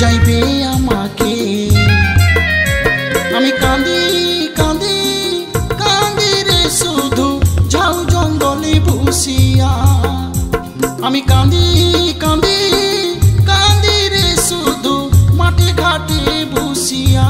যাইবে আমাকে। আমি কাঁদি কাঁদি কাঁদি রে শুধু ঝাউ জঙ্গলে বসিয়া। আমি কাঁদি কাঁদি কাঁদি রে শুধু মাঠে ঘাটে বসিয়া।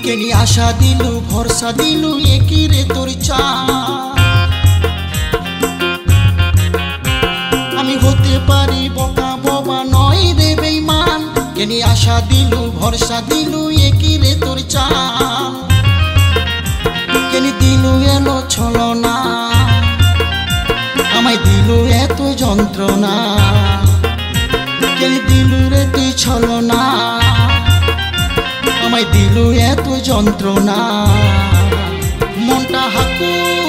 কেনি আশা দিলু ভরসা দিলু একই রে তোর চা। আমি হতে পারি বোকা বোবা নয় রে বেঈমান, কেনি আশা দিলু ভরসা দিলু একই রে তোর চা। কেনি দিলু এলো ছলনা, আমায় দিলু এত যন্ত্রণা। কেনি দিলু রে তুই ছলনা, আমায় দিলু এত যন্ত্রণা। মনটা হাকুর